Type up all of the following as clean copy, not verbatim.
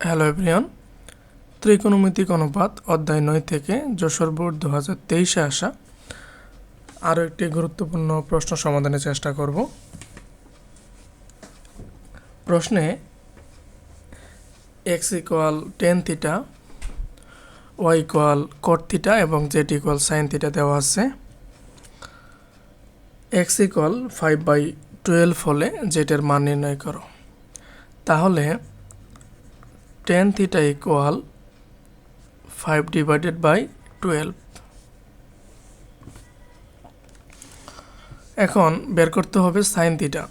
Hello everyone, ত্রিকোণমিতিক অনুপাত অধ্যায় 9 থেকে যশোর বোর্ড 2023-এ আসা আরও একটি গুরুত্বপূর্ণ প্রশ্ন সমাধানের চেষ্টা করব। প্রশ্নে x equal tan theta, y equal cot theta এবং z ইকুয়াল সাইন থিটা দেওয়া আছে। x ইকুয়াল 5/12 হলে z এর মান নির্ণয় করো। তাহলে টেন থিটা ইকুয়াল 5/12। এখন বের করতে হবে sine theta.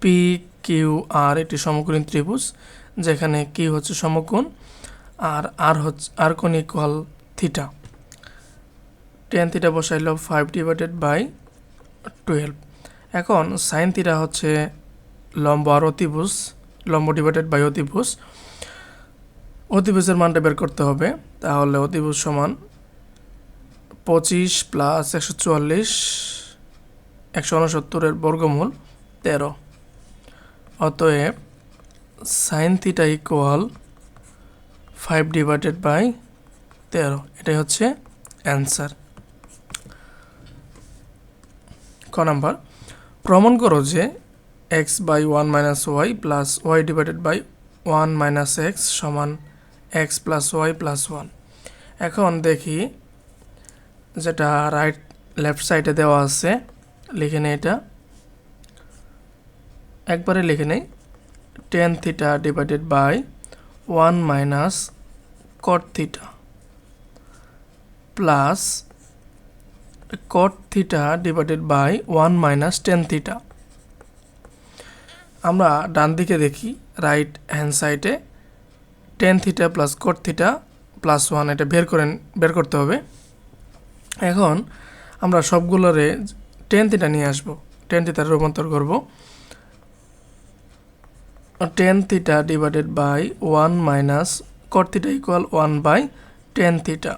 P Q R একটি সমকোণী ত্রিভুজ, যেখানে কিউ হচ্ছে সমকোণ আর আর কোণ ইকুয়াল থিটা। টেন থিটা বসাইল 5/12। এখন সাইন থিটা হচ্ছে লম্ব আর অতিভুজ, লম্ব ডিভাইডেড বাই অতিভুজ। অতিভুজের মানটা বের করতে হবে। তাহলে অতিভুজ সমান 25 + 144 169 বর্গমূল 13। অতএব সাইন থিটা ইকুয়াল 5/13। এটাই হচ্ছে অ্যান্সার। ক নাম্বার, প্রমাণ করো যে x/1 - y plus y/1 - x সমান x + y + 1। এখন দেখি যেটা লেফট সাইডে দেওয়া আছে, লিখে নেই। এটা একবারে লিখে নেই। Tan theta divided by 1 - cot theta plus cot theta divided by 1 - tan theta. আমরা ডান দিকে দেখি, রাইট হ্যান্ড সাইডে tan theta plus cot theta plus 1 এটা বের করতে হবে। এখন আমরা সবগুলোরে টেন থিটা নিয়ে আসবো, টেন থিটার রূপান্তর করব। Tan theta divided by 1 - cot theta equal 1/10 theta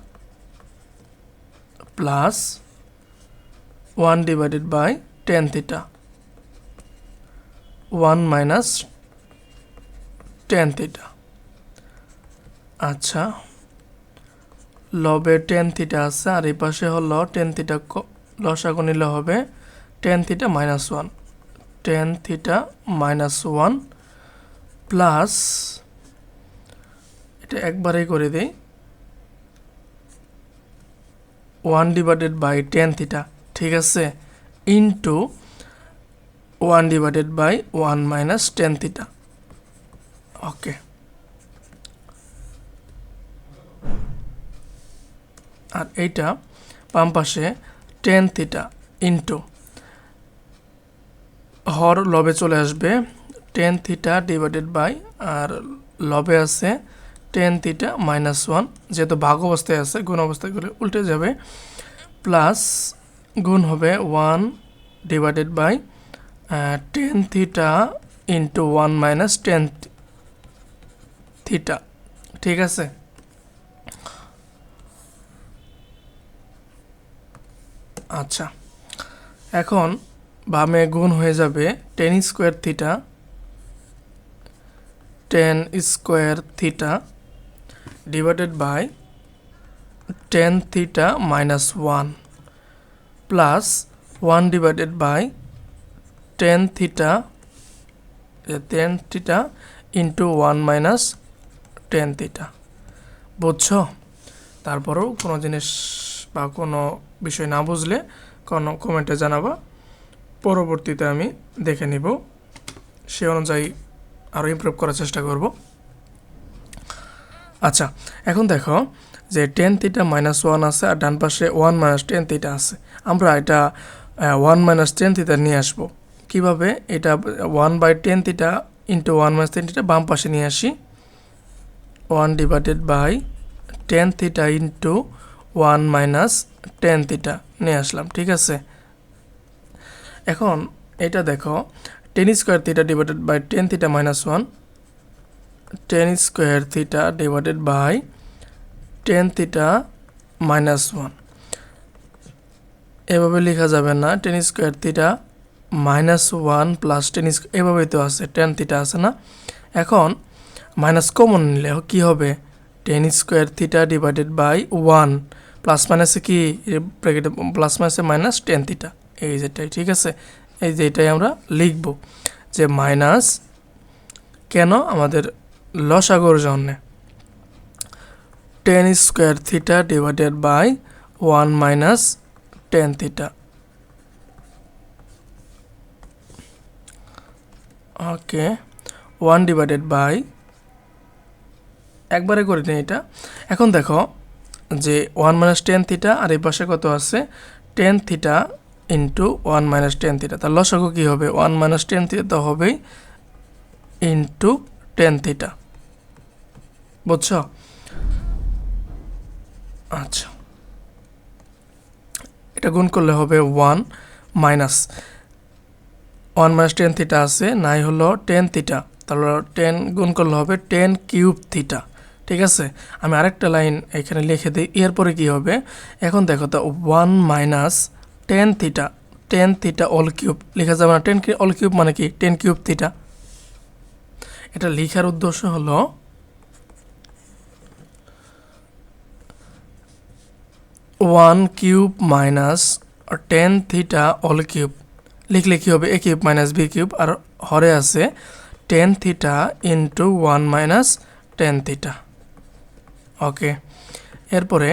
plus 1/10 theta 1 - 10 theta. আচ্ছা, লবে 10 থিটা আছে আর এই পাশে হলো 10 থিটা, লসাগু নিলে হবে 10 থিটা - 1। 10 থিটা - 1 প্লাস, এটা একবারেই করে দিই, 1/10 থিটা, ঠিক আছে, ইন্টু 1/1 - 10 থিটা। ওকে, আর এইটা বাম পাশে 10 থিটা ইন্টু হর লবে চলে আসবে 10 থিটা ডিভাইডেড বাই, আর লবে আছে 10 থিটা - 1, যেহেতু ভাগ অবস্থায় আছে, গুণ অবস্থায় করে উল্টে যাবে, প্লাস গুণ হবে 1/10 থিটা ইন্টু 1 - 10 থিটা, ঠিক আছে। আচ্ছা, এখন বামে গুণ হয়ে যাবে 10 square theta, 10 square theta divided by 10 theta - 1 plus 1/10 theta into 1 - 10 theta. বুঝছো? তারপরেও কোনো জিনিস বা কোনো বিষয় না বুঝলে কোনো কমেন্টে জানাবা, পরবর্তীতে আমি দেখে নিব, সে অনুযায়ী আরও ইমপ্রুভ করার চেষ্টা করব। আচ্ছা, এখন দেখো যে 10 থিটা - 1 আছে আর ডান পাশে 1 - 10 থিটা আছে। আমরা এটা 1 - 10 থিটা নিয়ে আসবো। কীভাবে? এটা 1/10 থিটা ইন্টু 1 - 10 থিটা বাম পাশে নিয়ে আসি, 1/10 থিটা ইন্টু 1 - 10 থিটা নিয়ে আসলাম, ঠিক আছে। এখন এটা দেখো 10 square theta divided by 10 theta - 1, 10 square theta divided by 10 theta - 1। এভাবে লেখা যাবে না। 10 square theta -1 plus tan square, এভাবেই তো আছে, টেন থিটা আছে না। এখন মাইনাস কমন নিলে কি হবে, tan square theta divided by 1, plus মাইনাসে কি ব্র্যাকেটে প্লাস মাইনাসে মাইনাস টেন থিটা, এই যেটাই, ঠিক আছে। এই যে এটাই আমরা লিখব যে মাইনাস, কেন, আমাদের লসাগুর জন্যে, tan square theta divided by 1 minus tan theta. Okay, 1 divided by, একবারে করে নিই এটা। এখন দেখো যে 1 মাইনাস টেন থিটা আর এই পাশে কত আছে, tan theta into 1 minus tan theta. তার লসাগু কী হবে, 1 মাইনাস টেন থিটা তো হবেই ইন্টু টেন থিটা, বুঝছো? আচ্ছা, এটা গুণ করলে হবে 1 মাইনাস 1 মাইনাস টেন থিটা আছে, নাই হলো টেন থিটা, তাহলে 10 গুণ করলে হবে 10 কিউব থিটা, ঠিক আছে। আমি আরেকটা লাইন এখানে লিখে দিই, এরপরে কি হবে, এখন দেখো তো 1 minus tan theta, tan theta all cube লেখা যাবে না, টেন অল কিউব মানে কি, টেন কিউব থিটা। এটা লেখার উদ্দেশ্য হলো 1 cube minus tan theta all cube লিখলে কী হবে, a cube minus b cube, আর হরে আছে tan theta into 1 minus tan theta. Okay, এরপরে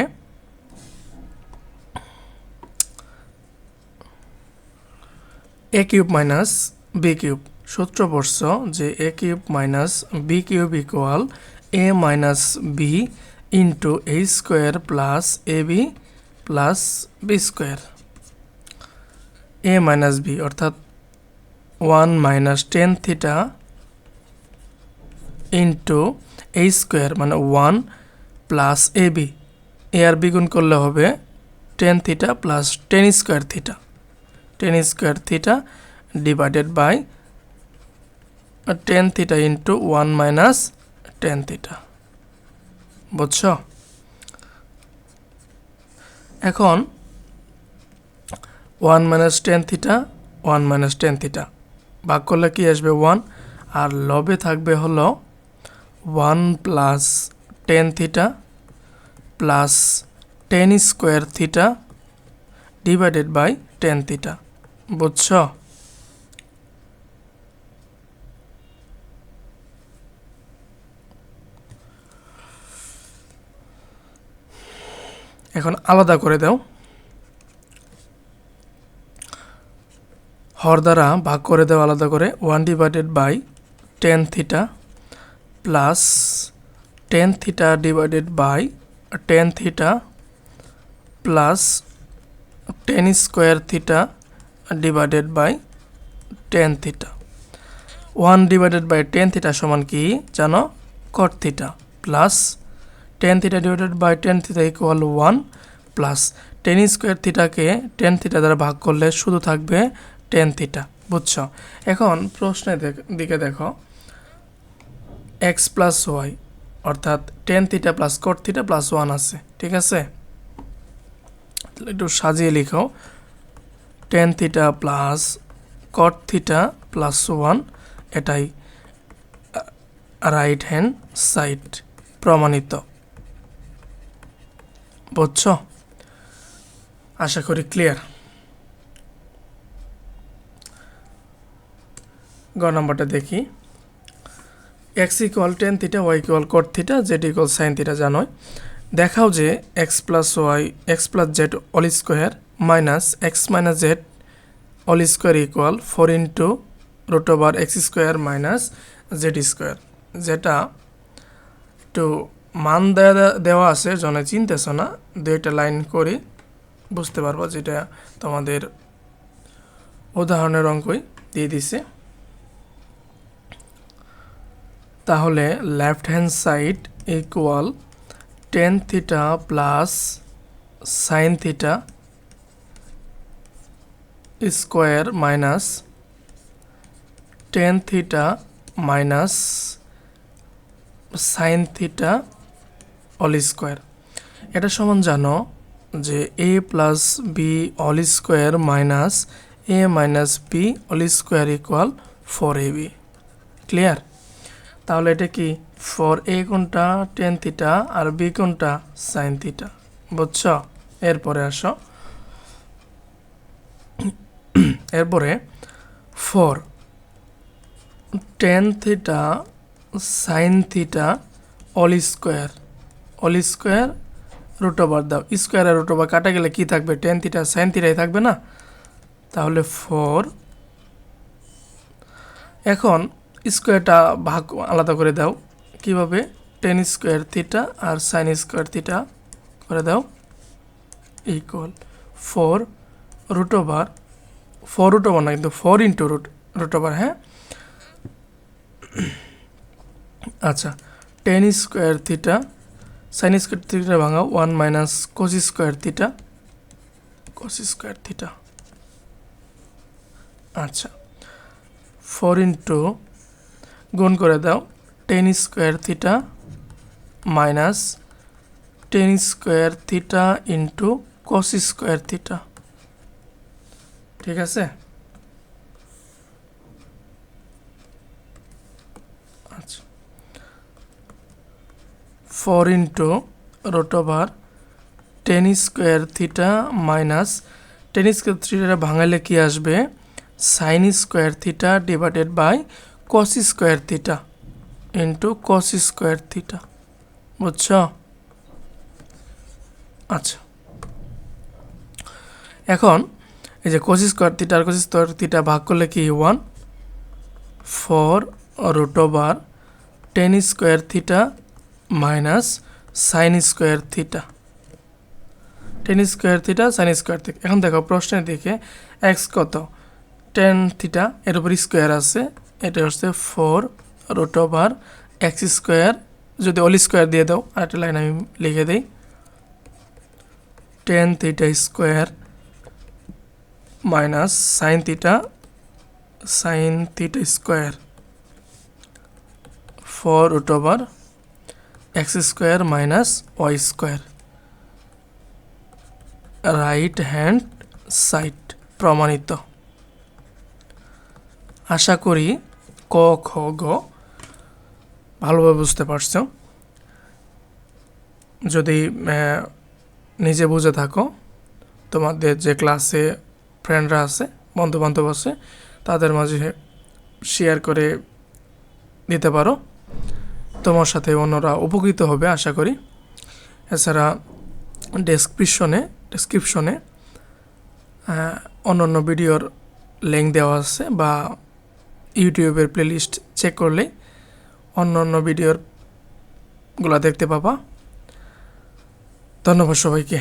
a cube minus b cube, সূত্র পড়ছ যে a cube minus b cube equal a minus b into a square plus a b plus b square. A minus b অর্থাৎ 1 minus tan theta into a square মানে 1 plus a B, A আর B গুণ করলে হবে tan theta plus tan square theta, tan square theta divided by tan theta into 1 minus tan theta, বুঝছ? এখন 1 minus tan theta 1 minus tan theta ভাগ করলে কি আসবে 1, আর লবে থাকবে হলো 1 plus tan theta plus tan square theta divided by tan theta, বুঝছ? এখন আলাদা করে দাও, হর দ্বারা ভাগ করে দাও আলাদা করে, 1 divided by tan theta plus tan theta divided by tan theta plus tan square theta divided by tan theta. 1 divided by tan theta সমান কি জানো, cot theta, plus tan theta divided by tan theta equal 1 plus tan square থিটাকে tan theta দ্বারা ভাগ করলে শুধু থাকবে tan theta, বুঝছো? এখন প্রশ্নের দিকে দেখো, এক্স প্লাস ওয়াই অর্থাৎ ten theta plus cot theta plus 1 আছে, ঠিক আছে। একটু সাজিয়ে লিখো, ten theta plus cot theta plus 1, এটাই রাইট হ্যান্ড সাইড প্রমাণিত, বুঝছো? আশা করি ক্লিয়ার। গ নাম্বারটা দেখি, x equal tan theta y equal cot theta z equal sine theta জানোই। দেখাও যে x plus y x plus z all square minus x minus z all square equal 4 into root over x square minus z square, যেটা একটু মান দেওয়া আছে জনে চিনতেছ না, দুইটা লাইন করি বুঝতে পারবো, যেটা তোমাদের উদাহরণের অঙ্কই দিয়ে দিছে। তাহলে left hand side equal tan theta plus sine theta square minus tan theta minus sine theta all square. এটা সমান জানো যে a plus b all square minus a minus b whole square equal 4ab। Clear? তাহলে এটা কি 4a কোনটা tan theta আর b কোনটা সাইন থিটা, বুঝছ? এরপরে আসো, এরপরে 4 tan theta sine theta whole square root over দাও। স্কোয়ার আর রুট ওভার কাটা গেলে কি থাকবে? টেন থিটা সাইন থিটাই থাকবে না? তাহলে 4, এখন স্কোয়ারটা ভাগ আলাদা করে দাও। কিভাবে? টেন স্কোয়ার থিটা আর সাইন স্কোয়ার থিটা করে দাও ইকুয়াল 4 রুট ওভার না, কিন্তু 4 ইন্টু রুট ওভার। হ্যাঁ, আচ্ছা, tan square theta sine square theta ভাঙা 1 মাইনাস কোস স্কোয়ার থিটা। আচ্ছা, 4 ইন্টু গুণ করে দাও tan square theta minus tan square theta into cos square theta. ঠিক আছে? আচ্ছা, 4 into root over tan square theta minus tan square theta ভাঙালে কি আসবে? Sine square theta divided by cos square theta into cos square theta, বুঝছ? আচ্ছা, এখন এই যে কস স্কোয়ার থিটা আর কস স্কোয়ার থিটা ভাগ করলে কি 1, 4 root over tan square theta minus sine square theta, tan square theta sine square theta. এখন দেখো প্রশ্নের দিকে এক্স কত? টেন থিটা, এর উপর স্কোয়ার আছে, এটা হচ্ছে 4 রুট ওভার এক্স স্কোয়ার, যদি হোল স্কোয়ার দিয়ে দাও আরেকটা লাইন আমি লিখে দিই, tan theta square minus sine theta square 4 root over x square minus y square, right hand side প্রমাণিত। আশা করি ক খ গ ভালোভাবে বুঝতে পারছো। যদি নিজে বুঝে থাকো, তোমাদের যে ক্লাসে ফ্রেন্ডরা আছে, বন্ধুবান্ধব আছে, তাদের মাঝে শেয়ার করে দিতে পারো, তোমার সাথে অন্যরা উপকৃত হবে আশা করি। এছাড়া ডেসক্রিপশনে অন্যান্য ভিডিওর লিঙ্ক দেওয়া আছে, বা ইউটিউবের প্লেলিস্ট চেক করলে অন্যান্য ভিডিওরগুলো দেখতে পাবা। ধন্যবাদ সবাইকে।